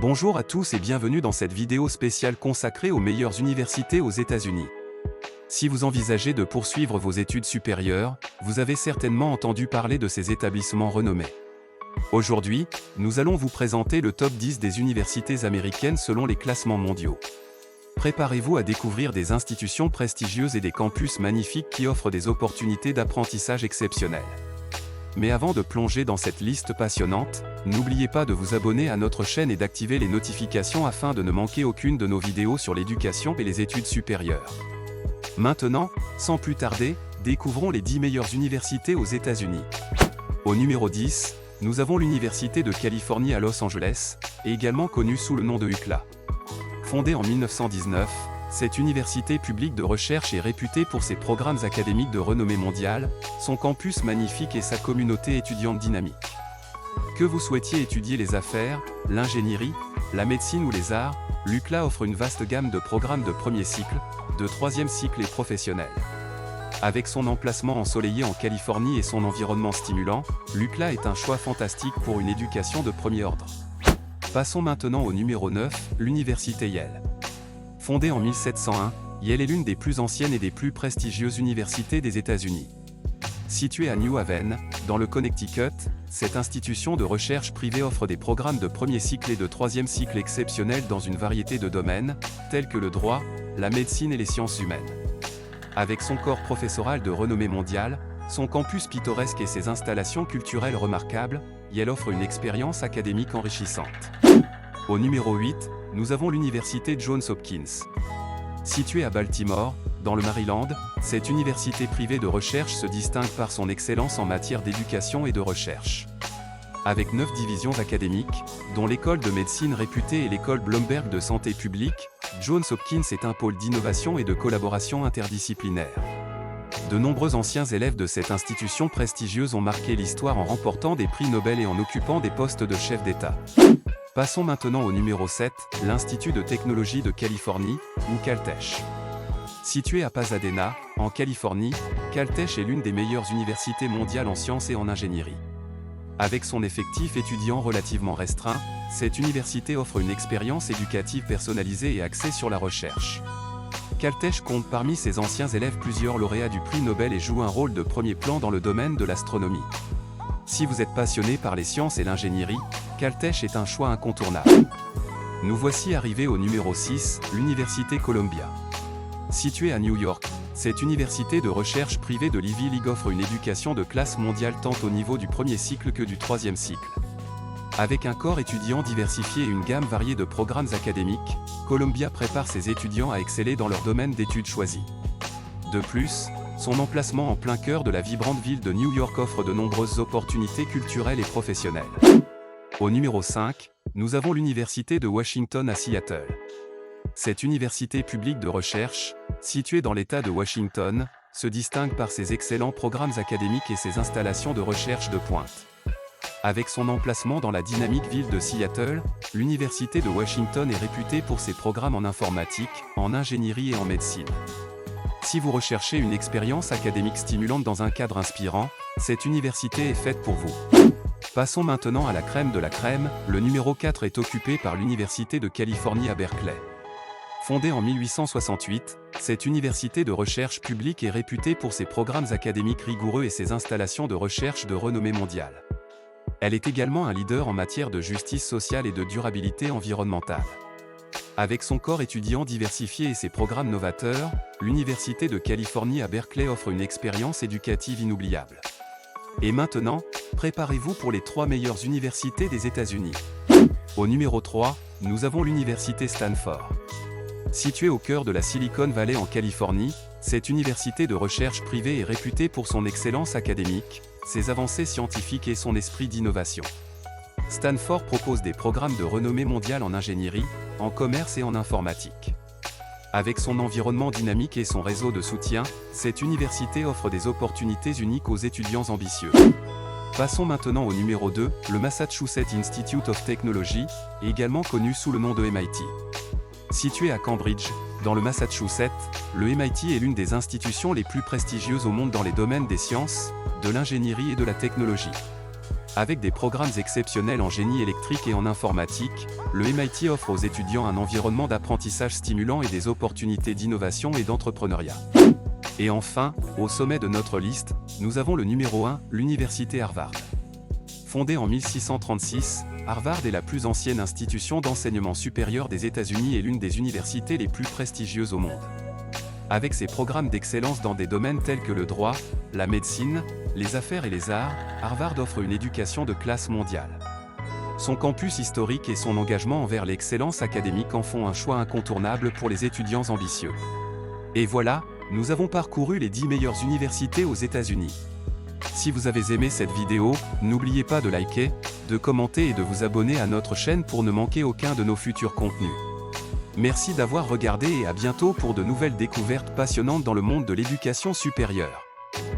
Bonjour à tous et bienvenue dans cette vidéo spéciale consacrée aux meilleures universités aux États-Unis. Si vous envisagez de poursuivre vos études supérieures, vous avez certainement entendu parler de ces établissements renommés. Aujourd'hui, nous allons vous présenter le top 10 des universités américaines selon les classements mondiaux. Préparez-vous à découvrir des institutions prestigieuses et des campus magnifiques qui offrent des opportunités d'apprentissage exceptionnelles. Mais avant de plonger dans cette liste passionnante, n'oubliez pas de vous abonner à notre chaîne et d'activer les notifications afin de ne manquer aucune de nos vidéos sur l'éducation et les études supérieures. Maintenant, sans plus tarder, découvrons les 10 meilleures universités aux États-Unis. Au numéro 10, nous avons l'Université de Californie à Los Angeles, et également connue sous le nom de UCLA. Fondée en 1919, cette université publique de recherche est réputée pour ses programmes académiques de renommée mondiale, son campus magnifique et sa communauté étudiante dynamique. Que vous souhaitiez étudier les affaires, l'ingénierie, la médecine ou les arts, l'UCLA offre une vaste gamme de programmes de premier cycle, de troisième cycle et professionnels. Avec son emplacement ensoleillé en Californie et son environnement stimulant, l'UCLA est un choix fantastique pour une éducation de premier ordre. Passons maintenant au numéro 9, l'Université Yale. Fondée en 1701, Yale est l'une des plus anciennes et des plus prestigieuses universités des États-Unis. Située à New Haven, dans le Connecticut, cette institution de recherche privée offre des programmes de premier cycle et de troisième cycle exceptionnels dans une variété de domaines, tels que le droit, la médecine et les sciences humaines. Avec son corps professoral de renommée mondiale, son campus pittoresque et ses installations culturelles remarquables, Yale offre une expérience académique enrichissante. Au numéro 8, nous avons l'Université Johns Hopkins. Située à Baltimore, dans le Maryland, cette université privée de recherche se distingue par son excellence en matière d'éducation et de recherche. Avec 9 divisions académiques, dont l'école de médecine réputée et l'école Bloomberg de santé publique, Johns Hopkins est un pôle d'innovation et de collaboration interdisciplinaire. De nombreux anciens élèves de cette institution prestigieuse ont marqué l'histoire en remportant des prix Nobel et en occupant des postes de chef d'État. Passons maintenant au numéro 7, l'Institut de technologie de Californie, ou Caltech. Situé à Pasadena, en Californie, Caltech est l'une des meilleures universités mondiales en sciences et en ingénierie. Avec son effectif étudiant relativement restreint, cette université offre une expérience éducative personnalisée et axée sur la recherche. Caltech compte parmi ses anciens élèves plusieurs lauréats du prix Nobel et joue un rôle de premier plan dans le domaine de l'astronomie. Si vous êtes passionné par les sciences et l'ingénierie, Caltech est un choix incontournable. Nous voici arrivés au numéro 6, l'Université Columbia. Située à New York, cette université de recherche privée de l'Ivy League offre une éducation de classe mondiale tant au niveau du premier cycle que du troisième cycle. Avec un corps étudiant diversifié et une gamme variée de programmes académiques, Columbia prépare ses étudiants à exceller dans leur domaine d'études choisi. De plus, son emplacement en plein cœur de la vibrante ville de New York offre de nombreuses opportunités culturelles et professionnelles. Au numéro 5, nous avons l'Université de Washington à Seattle. Cette université publique de recherche, située dans l'État de Washington, se distingue par ses excellents programmes académiques et ses installations de recherche de pointe. Avec son emplacement dans la dynamique ville de Seattle, l'Université de Washington est réputée pour ses programmes en informatique, en ingénierie et en médecine. Si vous recherchez une expérience académique stimulante dans un cadre inspirant, cette université est faite pour vous. Passons maintenant à la crème de la crème, le numéro 4 est occupé par l'Université de Californie à Berkeley. Fondée en 1868, cette université de recherche publique est réputée pour ses programmes académiques rigoureux et ses installations de recherche de renommée mondiale. Elle est également un leader en matière de justice sociale et de durabilité environnementale. Avec son corps étudiant diversifié et ses programmes novateurs, l'Université de Californie à Berkeley offre une expérience éducative inoubliable. Et maintenant, préparez-vous pour les 3 meilleures universités des États-Unis. Au numéro 3, nous avons l'Université Stanford. Située au cœur de la Silicon Valley en Californie, cette université de recherche privée est réputée pour son excellence académique, ses avancées scientifiques et son esprit d'innovation. Stanford propose des programmes de renommée mondiale en ingénierie, en commerce et en informatique. Avec son environnement dynamique et son réseau de soutien, cette université offre des opportunités uniques aux étudiants ambitieux. Passons maintenant au numéro 2, le Massachusetts Institute of Technology, également connu sous le nom de MIT. Situé à Cambridge, dans le Massachusetts, le MIT est l'une des institutions les plus prestigieuses au monde dans les domaines des sciences, de l'ingénierie et de la technologie. Avec des programmes exceptionnels en génie électrique et en informatique, le MIT offre aux étudiants un environnement d'apprentissage stimulant et des opportunités d'innovation et d'entrepreneuriat. Et enfin, au sommet de notre liste, nous avons le numéro 1, l'Université Harvard. Fondée en 1636, Harvard est la plus ancienne institution d'enseignement supérieur des États-Unis et l'une des universités les plus prestigieuses au monde. Avec ses programmes d'excellence dans des domaines tels que le droit, la médecine, les affaires et les arts, Harvard offre une éducation de classe mondiale. Son campus historique et son engagement envers l'excellence académique en font un choix incontournable pour les étudiants ambitieux. Et voilà, nous avons parcouru les 10 meilleures universités aux États-Unis. Si vous avez aimé cette vidéo, n'oubliez pas de liker, de commenter et de vous abonner à notre chaîne pour ne manquer aucun de nos futurs contenus. Merci d'avoir regardé et à bientôt pour de nouvelles découvertes passionnantes dans le monde de l'éducation supérieure.